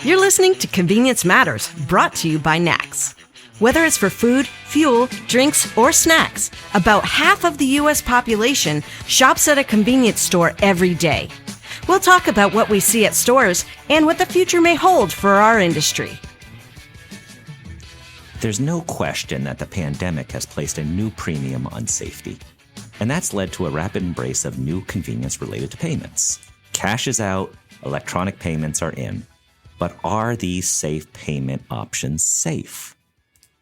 You're listening to Convenience Matters, brought to you by NACS. Whether it's for food, fuel, drinks, or snacks, about half of the U.S. population shops at a convenience store every day. We'll talk about what we see at stores and what the future may hold for our industry. There's no question that the pandemic has placed a new premium on safety, and that's led to a rapid embrace of new convenience related to payments. Cash is out, electronic payments are in, but are these safe payment options safe?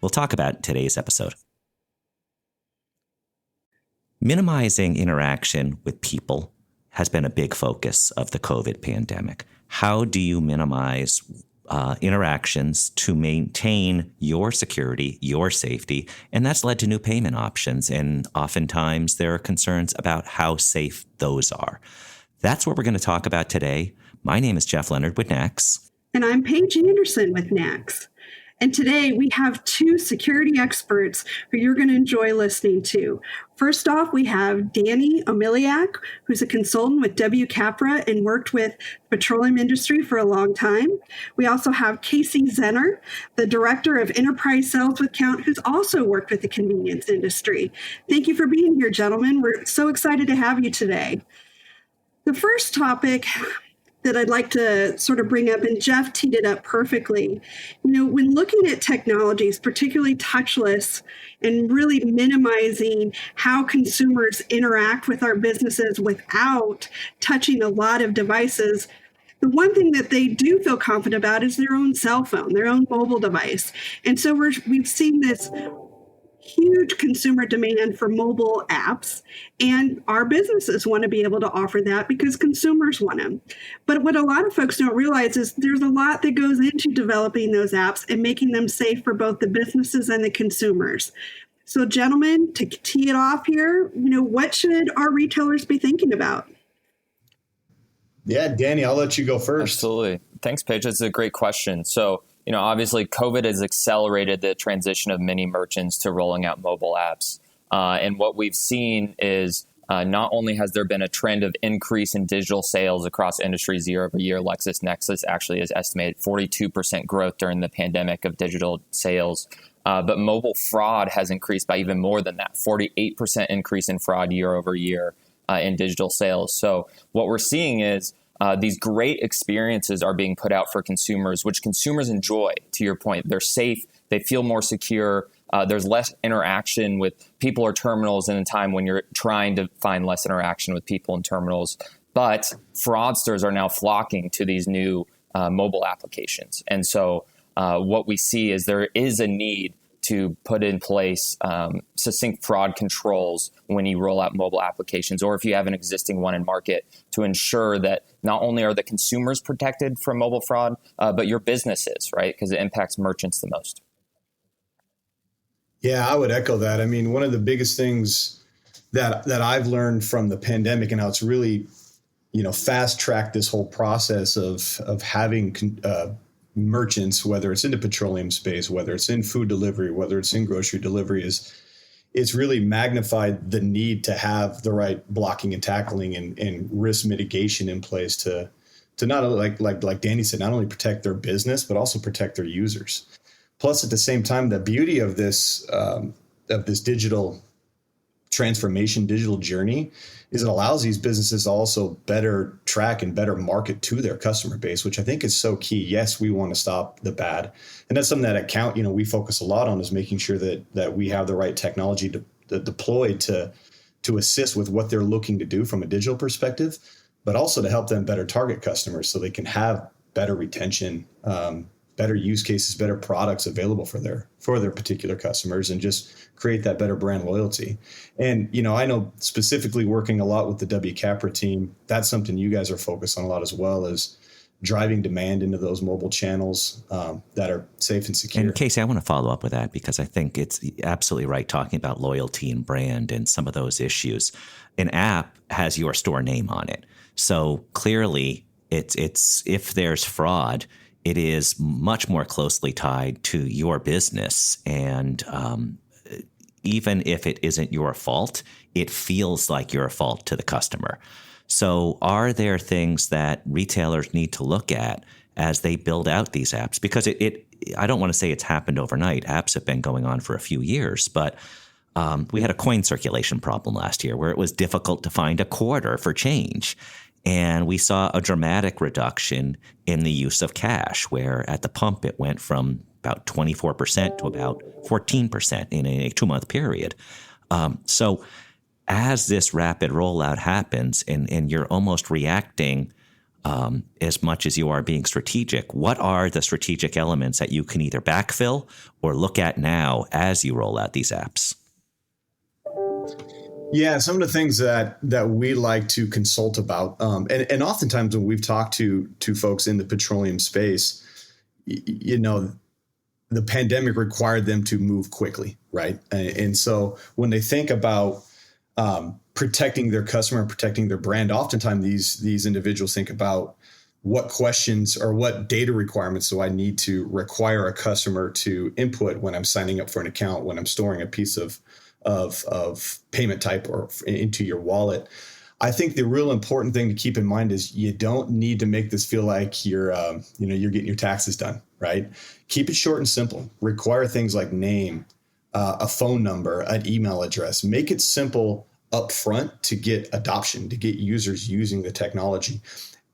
We'll talk about it in today's episode. Minimizing interaction with people has been a big focus of the COVID pandemic. How do you minimize interactions to maintain your security, your safety? And that's led to new payment options. And oftentimes there are concerns about how safe those are. That's what we're going to talk about today. My name is Jeff Lenard with NACS. And I'm Paige Anderson with NACS. And today we have two security experts who you're going to enjoy listening to. First off, we have Danny Omiliak, who's a consultant with Capra and worked with the petroleum industry for a long time. We also have Casey Zenner, the director of enterprise sales with Count, who's also worked with the convenience industry. Thank you for being here, gentlemen. We're so excited to have you today. The first topic that I'd like to sort of bring up, and Jeff teed it up perfectly. When looking at technologies, particularly touchless, and really minimizing how consumers interact with our businesses without touching a lot of devices, the one thing that they do feel confident about is their own cell phone, their own mobile device. And so we've seen this huge consumer demand for mobile apps, and our businesses want to be able to offer that because consumers want them. But what a lot of folks don't realize is there's a lot that goes into developing those apps and making them safe for both the businesses and the consumers. So, gentlemen, to tee it off here, what should our retailers be thinking about? Yeah, Danny, I'll let you go first. Absolutely. Thanks, Paige. That's a great question. So, obviously COVID has accelerated the transition of many merchants to rolling out mobile apps. And what we've seen is not only has there been a trend of increase in digital sales across industries year over year, LexisNexis actually has estimated 42% growth during the pandemic of digital sales. But mobile fraud has increased by even more than that, 48% increase in fraud year over year in digital sales. So what we're seeing is these great experiences are being put out for consumers, which consumers enjoy. To your point, they're safe, they feel more secure. There's less interaction with people or terminals in a time when you're trying to find less interaction with people and terminals. But fraudsters are now flocking to these new mobile applications. And so what we see is there is a need to put in place succinct fraud controls when you roll out mobile applications, or if you have an existing one in market, to ensure that not only are the consumers protected from mobile fraud, but your businesses, right? Because it impacts merchants the most. Yeah, I would echo that. I mean, one of the biggest things that I've learned from the pandemic and how it's really, fast tracked this whole process of having merchants, whether it's in the petroleum space, whether it's in food delivery, whether it's in grocery delivery, it's really magnified the need to have the right blocking and tackling and risk mitigation in place to not only, like Danny said, not only protect their business, but also protect their users. Plus, at the same time, the beauty of this digital transformation, digital journey, is it allows these businesses to also better track and better market to their customer base, which I think is so key. Yes, we want to stop the bad. And that's something that at Count, we focus a lot on, is making sure that we have the right technology deployed to assist with what they're looking to do from a digital perspective, but also to help them better target customers so they can have better retention, better use cases, better products available for their particular customers, and just create that better brand loyalty. And, I know specifically working a lot with the Capra team, that's something you guys are focused on a lot as well, as driving demand into those mobile channels that are safe and secure. And Casey, I want to follow up with that because I think it's absolutely right talking about loyalty and brand and some of those issues. An app has your store name on it. So clearly it's if there's fraud, it is much more closely tied to your business. And even if it isn't your fault, it feels like your fault to the customer. So are there things that retailers need to look at as they build out these apps? Because I don't want to say it's happened overnight. Apps have been going on for a few years, but we had a coin circulation problem last year where it was difficult to find a quarter for change. And we saw a dramatic reduction in the use of cash, where at the pump it went from about 24% to about 14% in a 2-month period. So as this rapid rollout happens and you're almost reacting as much as you are being strategic, what are the strategic elements that you can either backfill or look at now as you roll out these apps? Yeah, some of the things that we like to consult about, and oftentimes when we've talked to folks in the petroleum space, the pandemic required them to move quickly, right? And so when they think about protecting their customer and protecting their brand, oftentimes these individuals think about what questions or what data requirements do I need to require a customer to input when I'm signing up for an account, when I'm storing a piece of payment type or into your wallet. I think the real important thing to keep in mind is you don't need to make this feel like you're getting your taxes done, right? Keep it short and simple. Require things like name, a phone number, an email address. Make it simple up front to get adoption, to get users using the technology.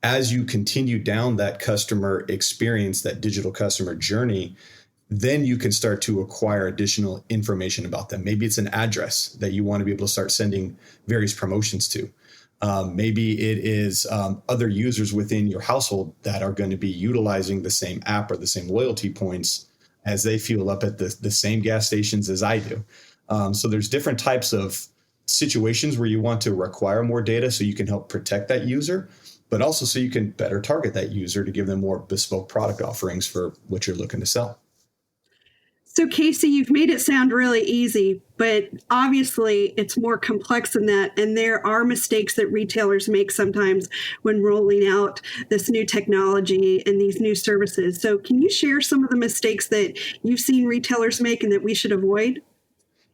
As you continue down that customer experience, that digital customer journey, then you can start to acquire additional information about them. Maybe it's an address that you want to be able to start sending various promotions to. Maybe it is other users within your household that are going to be utilizing the same app or the same loyalty points as they fuel up at the same gas stations as I do. So there's different types of situations where you want to require more data so you can help protect that user, but also so you can better target that user to give them more bespoke product offerings for what you're looking to sell. So Casey, you've made it sound really easy, but obviously it's more complex than that. And there are mistakes that retailers make sometimes when rolling out this new technology and these new services. So can you share some of the mistakes that you've seen retailers make and that we should avoid?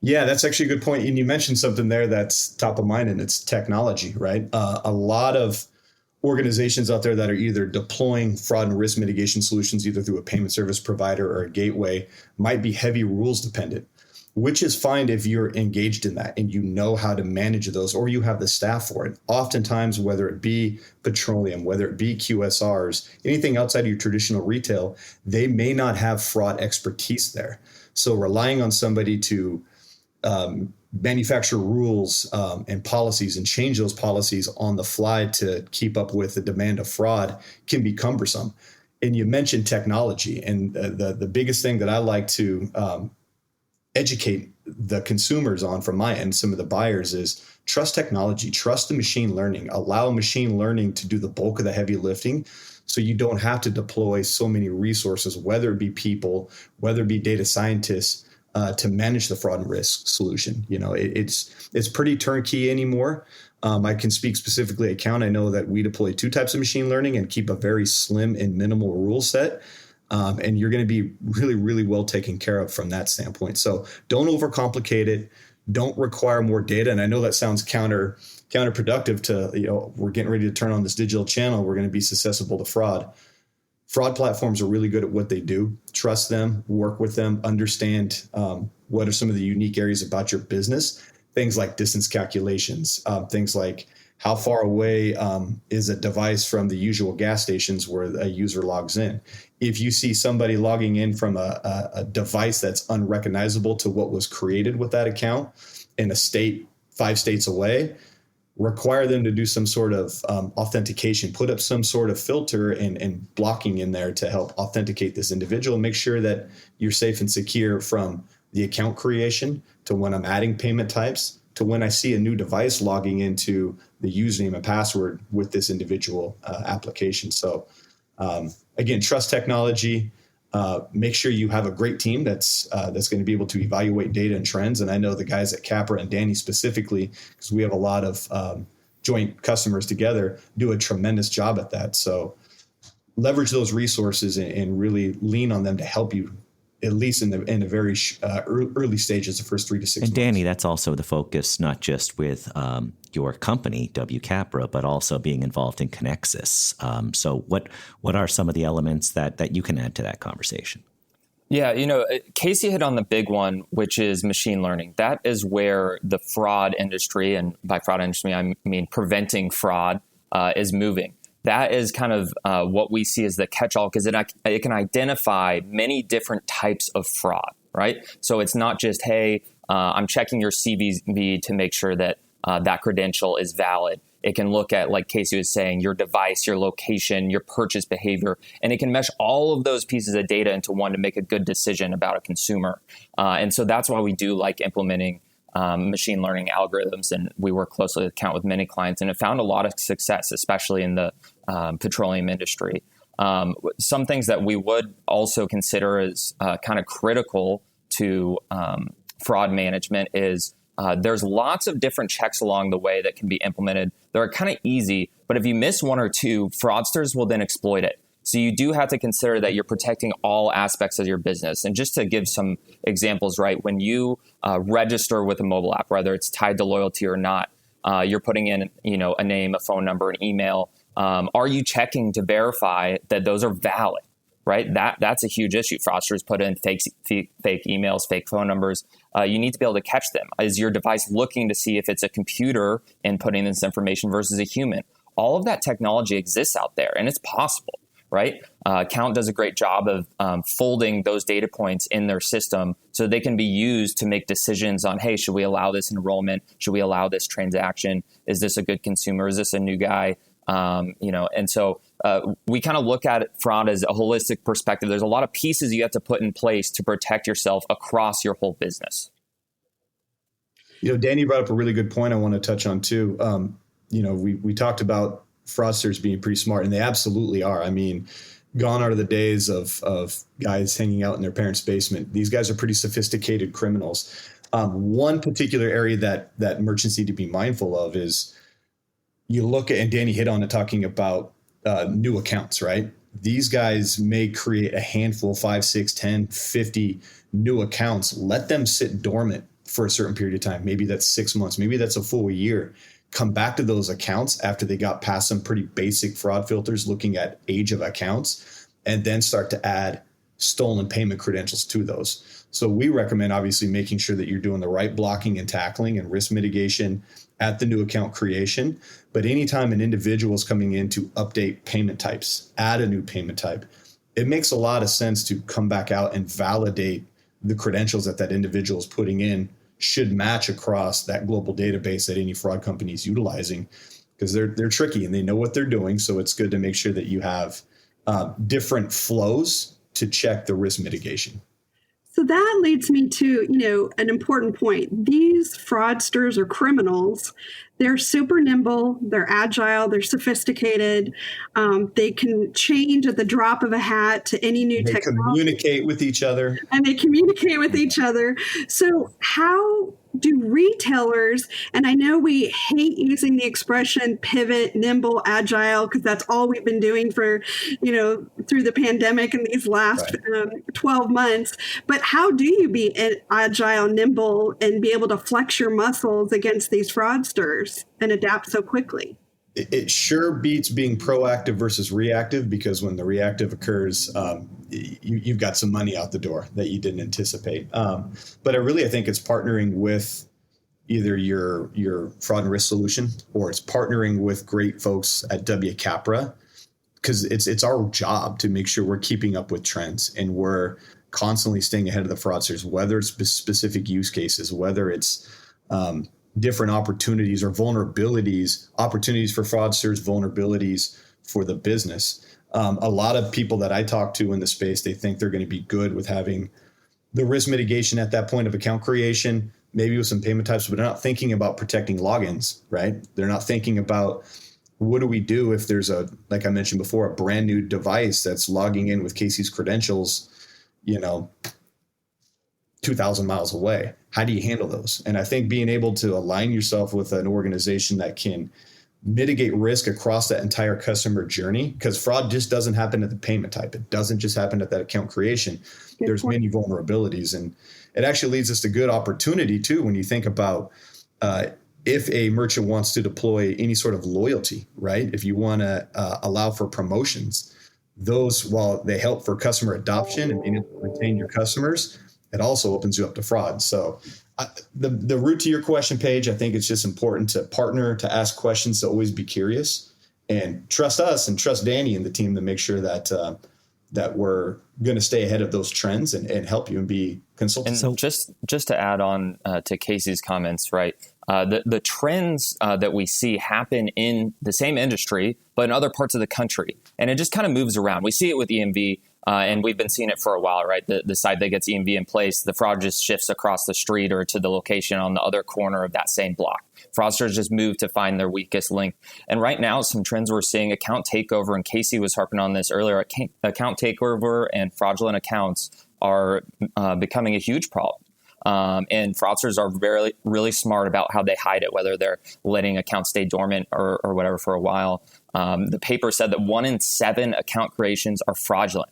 Yeah, that's actually a good point. And you mentioned something there that's top of mind, and it's technology, right? A lot of organizations out there that are either deploying fraud and risk mitigation solutions, either through a payment service provider or a gateway, might be heavy rules dependent, which is fine if you're engaged in that and you know how to manage those or you have the staff for it. Oftentimes, whether it be petroleum, whether it be QSRs, anything outside of your traditional retail, they may not have fraud expertise there. So relying on somebody to manufacture rules and policies and change those policies on the fly to keep up with the demand of fraud can be cumbersome. And you mentioned technology, and the biggest thing that I like to educate the consumers on from my end, some of the buyers, is trust technology, trust the machine learning, allow machine learning to do the bulk of the heavy lifting so you don't have to deploy so many resources, whether it be people, whether it be data scientists, to manage the fraud and risk solution. It's pretty turnkey anymore. I can speak specifically account. I know that we deploy 2 types of machine learning and keep a very slim and minimal rule set. And you're going to be really, really well taken care of from that standpoint. So don't overcomplicate it. Don't require more data. And I know that sounds counterproductive to, we're getting ready to turn on this digital channel. We're going to be susceptible to fraud. Fraud platforms are really good at what they do. Trust them, work with them, understand what are some of the unique areas about your business. Things like distance calculations, things like how far away is a device from the usual gas stations where a user logs in. If you see somebody logging in from a device that's unrecognizable to what was created with that account in a state 5 states away, require them to do some sort of authentication, put up some sort of filter and blocking in there to help authenticate this individual, make sure that you're safe and secure from the account creation to when I'm adding payment types to when I see a new device logging into the username and password with this individual application. So again, trust technology. Make sure you have a great team that's going to be able to evaluate data and trends. And I know the guys at Capra and Danny specifically, because we have a lot of joint customers together, do a tremendous job at that. So leverage those resources and really lean on them to help you at least in the very early stages, the first 3 to 6 months. And Danny, that's also the focus, not just with your company, Capra, but also being involved in Conexxus. So what are some of the elements that you can add to that conversation? Yeah, Casey hit on the big one, which is machine learning. That is where the fraud industry, and by fraud industry, I mean preventing fraud, is moving. That is kind of what we see as the catch-all, because it can identify many different types of fraud, right? So it's not just, hey, I'm checking your CVV to make sure that that credential is valid. It can look at, like Casey was saying, your device, your location, your purchase behavior, and it can mesh all of those pieces of data into one to make a good decision about a consumer. And so that's why we do like implementing machine learning algorithms, and we work closely with many clients, and have found a lot of success, especially in the petroleum industry. Some things that we would also consider as kind of critical to fraud management is there's lots of different checks along the way that can be implemented. They're kind of easy, but if you miss one or two, fraudsters will then exploit it. So you do have to consider that you're protecting all aspects of your business. And just to give some examples, right, when you register with a mobile app, whether it's tied to loyalty or not, you're putting in, a name, a phone number, an email. Are you checking to verify that those are valid? Right? That's a huge issue. Fraudsters put in fake emails, fake phone numbers. You need to be able to catch them. Is your device looking to see if it's a computer inputting this information versus a human? All of that technology exists out there, and it's possible, right? Count does a great job of folding those data points in their system so they can be used to make decisions on, hey, should we allow this enrollment? Should we allow this transaction? Is this a good consumer? Is this a new guy? And so we kind of look at fraud as a holistic perspective. There's a lot of pieces you have to put in place to protect yourself across your whole business. Danny brought up a really good point I want to touch on too. We talked about fraudsters being pretty smart, and they absolutely are. I mean, gone are the days of guys hanging out in their parents' basement. These guys are pretty sophisticated criminals. One particular area that merchants need to be mindful of is, you look at, and Danny hit on it, talking about new accounts, right? These guys may create a handful, 5, 6, 10, 50 new accounts. Let them sit dormant for a certain period of time. Maybe that's 6 months. Maybe that's a full year. Come back to those accounts after they got past some pretty basic fraud filters, looking at age of accounts, and then start to add stolen payment credentials to those. So we recommend obviously making sure that you're doing the right blocking and tackling and risk mitigation at the new account creation. But anytime an individual is coming in to update payment types, add a new payment type, it makes a lot of sense to come back out and validate the credentials that individual is putting in should match across that global database that any fraud company is utilizing, because they're tricky and they know what they're doing. So it's good to make sure that you have different flows to check the risk mitigation. So that leads me to, an important point. These fraudsters or criminals, they're super nimble, they're agile, they're sophisticated. They can change at the drop of a hat to any new technology. They communicate with each other. So how do retailers, and I know we hate using the expression pivot, nimble, agile, because that's all we've been doing for, through the pandemic and these last 12 months. But how do you be agile, nimble, and be able to flex your muscles against these fraudsters and adapt so quickly? It sure beats being proactive versus reactive, because when the reactive occurs, you've got some money out the door that you didn't anticipate. But I think it's partnering with either your fraud and risk solution, or it's partnering with great folks at Capra, because it's our job to make sure we're keeping up with trends and we're constantly staying ahead of the fraudsters, whether it's specific use cases, whether it's different opportunities or vulnerabilities, opportunities for fraudsters, vulnerabilities for the business. A lot of people that I talk to in the space, they think they're going to be good with having the risk mitigation at that point of account creation, maybe with some payment types, but they're not thinking about protecting logins, right? They're not thinking about, what do we do if there's like I mentioned before, a brand new device that's logging in with Casey's credentials, 2,000 miles away? How do you handle those? And I think being able to align yourself with an organization that can mitigate risk across that entire customer journey, because fraud just doesn't happen at the payment type. It doesn't just happen at that account creation. There's many vulnerabilities, and it actually leads us to good opportunity too when you think about if a merchant wants to deploy any sort of loyalty, right? If you want to allow for promotions, those, while they help for customer adoption and being able to retain your customers, it also opens you up to fraud. So the root to your question, Paige, I think it's just important to partner, to ask questions, to always be curious, and trust us and trust Danny and the team to make sure that that we're going to stay ahead of those trends and help you and be consultants. And so just to add on to Casey's comments, right? The trends that we see happen in the same industry, but in other parts of the country. And it just kind of moves around. We see it with EMV, and we've been seeing it for a while, right? The side that gets EMV in place, the fraud just shifts across the street or to the location on the other corner of that same block. Fraudsters just move to find their weakest link. And right now, some trends we're seeing, account takeover, and Casey was harping on this earlier, account takeover and fraudulent accounts are becoming a huge problem. And fraudsters are really smart about how they hide it, whether they're letting accounts stay dormant or whatever for a while. The paper said that 1 in 7 account creations are fraudulent.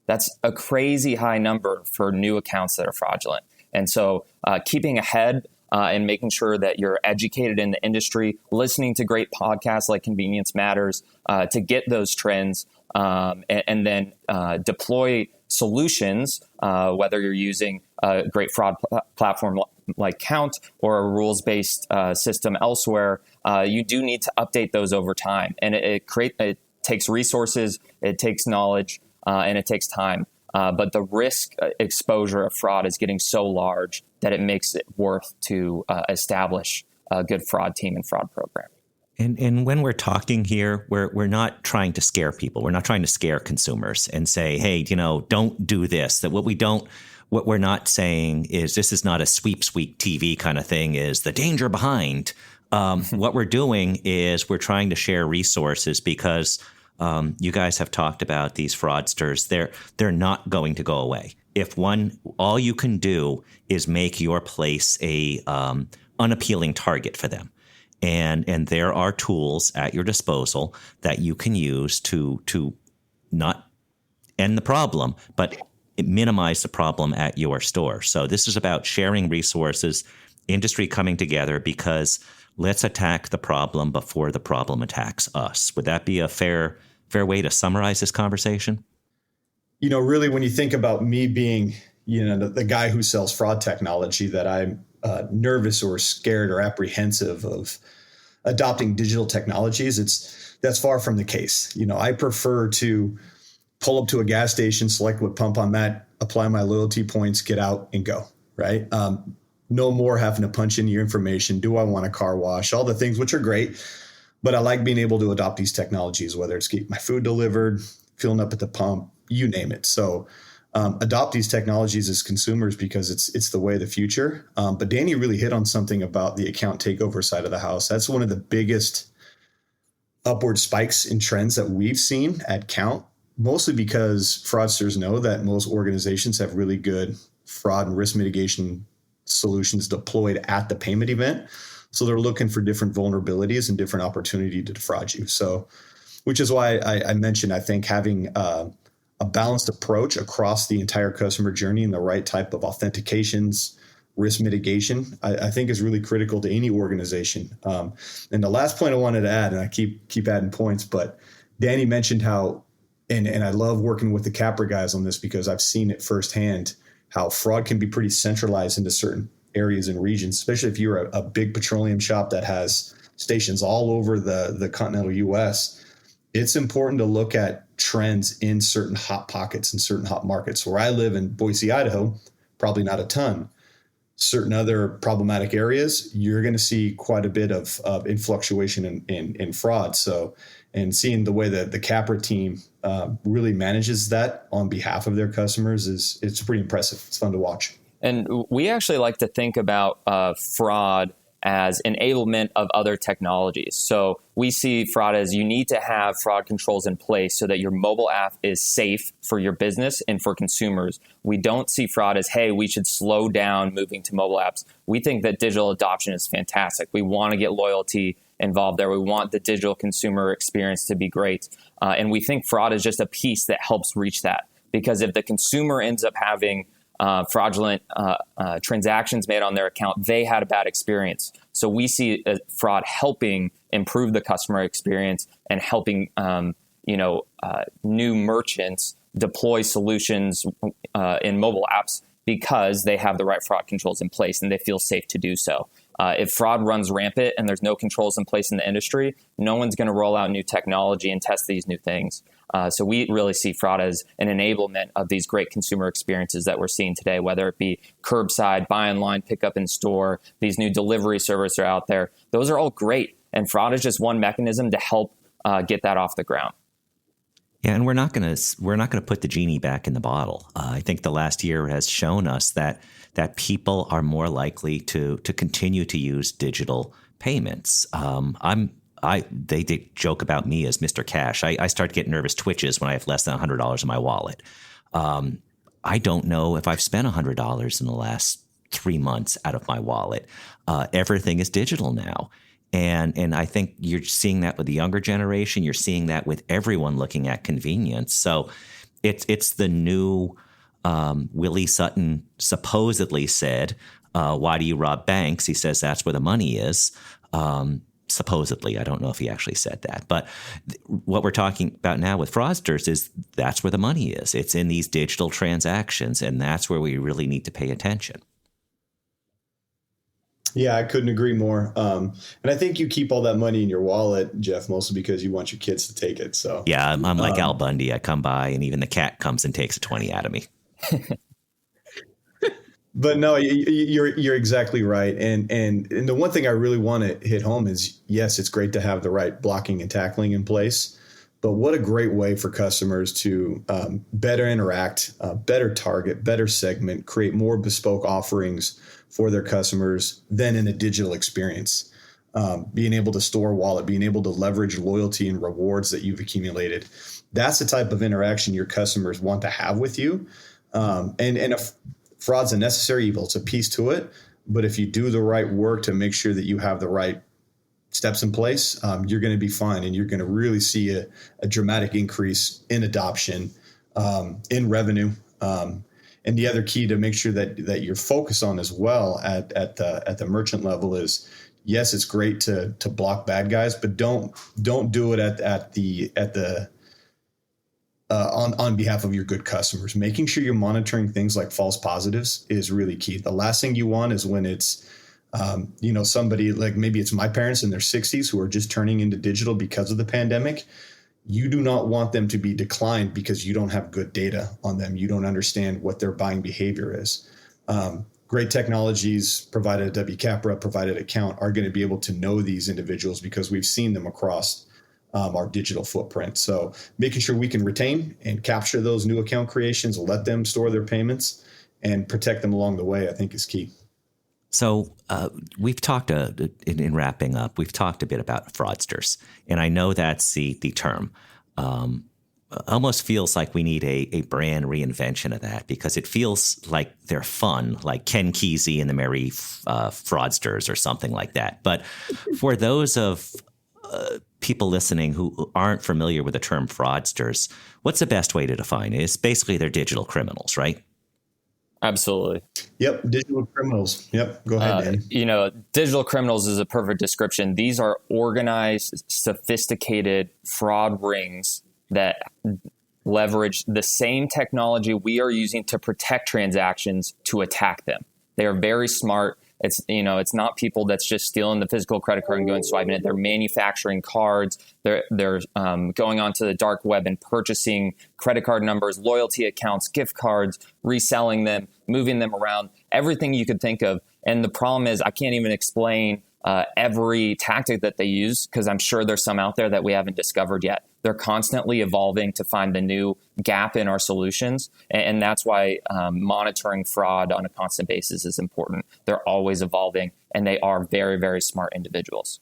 That's a crazy high number for new accounts that are fraudulent. And so keeping ahead and making sure that you're educated in the industry, listening to great podcasts like Convenience Matters to get those trends, and then deploy solutions, whether you're using a great fraud platform like Count or a rules-based system elsewhere, you do need to update those over time. And it takes resources, it takes knowledge, and it takes time. But the risk exposure of fraud is getting so large that it makes it worth to establish a good fraud team and fraud program. And when we're talking here, we're not trying to scare people. We're not trying to scare consumers and say, hey, don't do this. That what we're not saying is this is not a sweep TV kind of thing, is the danger behind. What we're doing is we're trying to share resources because you guys have talked about these fraudsters. They're not going to go away. All you can do is make your place a unappealing target for them. And there are tools at your disposal that you can use to not end the problem, but minimize the problem at your store. So this is about sharing resources, industry coming together, because let's attack the problem before the problem attacks us. Would that be a fair way to summarize this conversation? Really, when you think about me being, the guy who sells fraud technology, that I'm nervous or scared or apprehensive of adopting digital technologies, that's far from the case. I prefer to pull up to a gas station, select what pump I'm at, apply my loyalty points, get out and go, right? No more having to punch in your information. Do I want a car wash? All the things, which are great, but I like being able to adopt these technologies, whether it's get my food delivered, filling up at the pump, you name it. So adopt these technologies as consumers because it's the way of the future. But Danny really hit on something about the account takeover side of the house. That's one of the biggest upward spikes in trends that we've seen at Count, mostly because fraudsters know that most organizations have really good fraud and risk mitigation solutions deployed at the payment event. So they're looking for different vulnerabilities and different opportunity to defraud you. So, which is why I mentioned, I think having a balanced approach across the entire customer journey and the right type of authentications, risk mitigation, I think is really critical to any organization. And the last point I wanted to add, and I keep adding points, but Danny mentioned how, and I love working with the Capra guys on this because I've seen it firsthand, how fraud can be pretty centralized into certain areas and regions, especially if you're a big petroleum shop that has stations all over the continental U.S. It's important to look at trends in certain hot pockets and certain hot markets. Where I live in Boise, Idaho, probably not a ton. Certain other problematic areas, you're going to see quite a bit of influctuation in fraud. So, and seeing the way that the Capra team really manages that on behalf of their customers it's pretty impressive. It's fun to watch. And we actually like to think about fraud as enablement of other technologies. So we see fraud as you need to have fraud controls in place so that your mobile app is safe for your business and for consumers. We don't see fraud as, hey, we should slow down moving to mobile apps. We think that digital adoption is fantastic. We want to get loyalty involved there. We want the digital consumer experience to be great. And we think fraud is just a piece that helps reach that. Because if the consumer ends up having fraudulent transactions made on their account, they had a bad experience. So we see fraud helping improve the customer experience and helping new merchants deploy solutions in mobile apps because they have the right fraud controls in place and they feel safe to do so. If fraud runs rampant and there's no controls in place in the industry, no one's going to roll out new technology and test these new things. So we really see fraud as an enablement of these great consumer experiences that we're seeing today, whether it be curbside, buy online, pick up in store, these new delivery services are out there. Those are all great. And fraud is just one mechanism to help get that off the ground. Yeah, and we're not going to put the genie back in the bottle. I think the last year has shown us that people are more likely to continue to use digital payments. They joke about me as Mr. Cash. I start getting nervous twitches when I have less than $100 in my wallet. I don't know if I've spent $100 in the last 3 months out of my wallet. Everything is digital now. And I think you're seeing that with the younger generation. You're seeing that with everyone looking at convenience. So it's the new Willie Sutton supposedly said, why do you rob banks? He says that's where the money is. Supposedly, I don't know if he actually said that. But what we're talking about now with fraudsters is that's where the money is. It's in these digital transactions, and that's where we really need to pay attention. Yeah, I couldn't agree more. And I think you keep all that money in your wallet, Jeff, mostly because you want your kids to take it. So yeah, I'm like Al Bundy. I come by and even the cat comes and takes a 20 out of me. But no, you're exactly right. And the one thing I really want to hit home is, yes, it's great to have the right blocking and tackling in place. But what a great way for customers to better interact, better target, better segment, create more bespoke offerings for their customers than in a digital experience. Being able to store a wallet, being able to leverage loyalty and rewards that you've accumulated. That's the type of interaction your customers want to have with you. And if fraud's a necessary evil, it's a piece to it. But if you do the right work to make sure that you have the right steps in place, you're going to be fine. And you're going to really see a dramatic increase in adoption, in revenue. And the other key to make sure that you're focused on as well at the merchant level is, yes, it's great to block bad guys, but don't do it on behalf of your good customers. Making sure you're monitoring things like false positives is really key. The last thing you want is when it's somebody like maybe it's my parents in their 60s who are just turning into digital because of the pandemic. You do not want them to be declined because you don't have good data on them. You don't understand what their buying behavior is. Great technologies provided at Capra, provided account, are going to be able to know these individuals because we've seen them across our digital footprint. So making sure we can retain and capture those new account creations, let them store their payments and protect them along the way, I think is key. So we've talked, in wrapping up, we've talked a bit about fraudsters. And I know that's the term. Almost feels like we need a brand reinvention of that because it feels like they're fun, like Ken Kesey and the Merry Fraudsters or something like that. But for those of people listening who aren't familiar with the term fraudsters, what's the best way to define it? It's basically they're digital criminals, right? Absolutely. Yep. Digital criminals. Yep. Go ahead, Dan. Digital criminals is a perfect description. These are organized, sophisticated fraud rings that leverage the same technology we are using to protect transactions to attack them. They are very smart. It's not people that's just stealing the physical credit card and going swiping it. They're manufacturing cards. They're going onto the dark web and purchasing credit card numbers, loyalty accounts, gift cards, reselling them, moving them around, everything you could think of. And the problem is I can't even explain every tactic that they use because I'm sure there's some out there that we haven't discovered yet. They're constantly evolving to find the new gap in our solutions. And that's why monitoring fraud on a constant basis is important. They're always evolving and they are very, very smart individuals.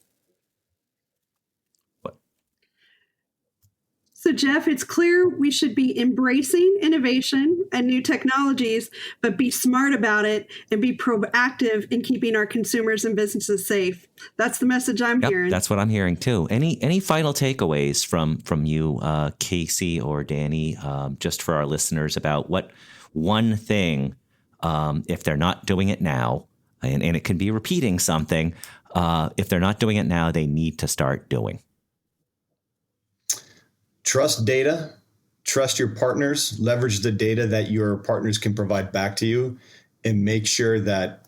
So, Jeff, it's clear we should be embracing innovation and new technologies, but be smart about it and be proactive in keeping our consumers and businesses safe. That's the message I'm hearing. That's what I'm hearing too. Any final takeaways from you, Casey or Danny, just for our listeners about what one thing, if they're not doing it now, and it can be repeating something, if they're not doing it now, they need to start doing? Trust data, trust your partners, leverage the data that your partners can provide back to you, and make sure that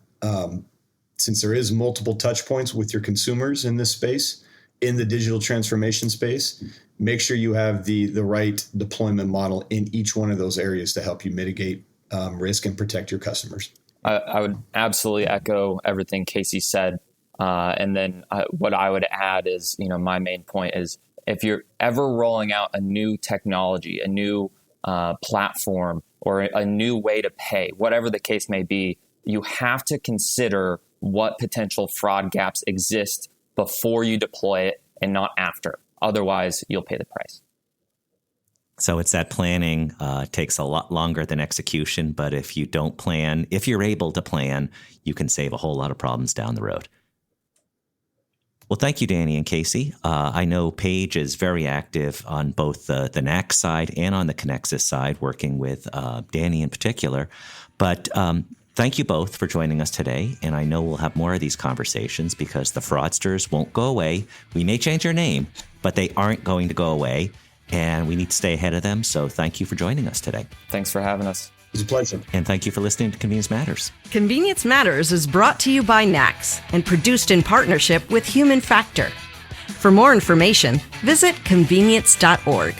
since there is multiple touch points with your consumers in this space, in the digital transformation space, make sure you have the right deployment model in each one of those areas to help you mitigate risk and protect your customers. I would absolutely echo everything Casey said. And then what I would add is, my main point is, if you're ever rolling out a new technology, a new platform, or a new way to pay, whatever the case may be, you have to consider what potential fraud gaps exist before you deploy it and not after. Otherwise, you'll pay the price. So it's that planning takes a lot longer than execution. But if you don't plan, if you're able to plan, you can save a whole lot of problems down the road. Well, thank you, Danny and Casey. I know Paige is very active on both the NACS side and on the Conexxus side, working with Danny in particular. But thank you both for joining us today. And I know we'll have more of these conversations because the fraudsters won't go away. We may change our name, but they aren't going to go away. And we need to stay ahead of them. So thank you for joining us today. Thanks for having us. It's a pleasure. And thank you for listening to Convenience Matters. Convenience Matters is brought to you by NACS and produced in partnership with Human Factor. For more information, visit convenience.org.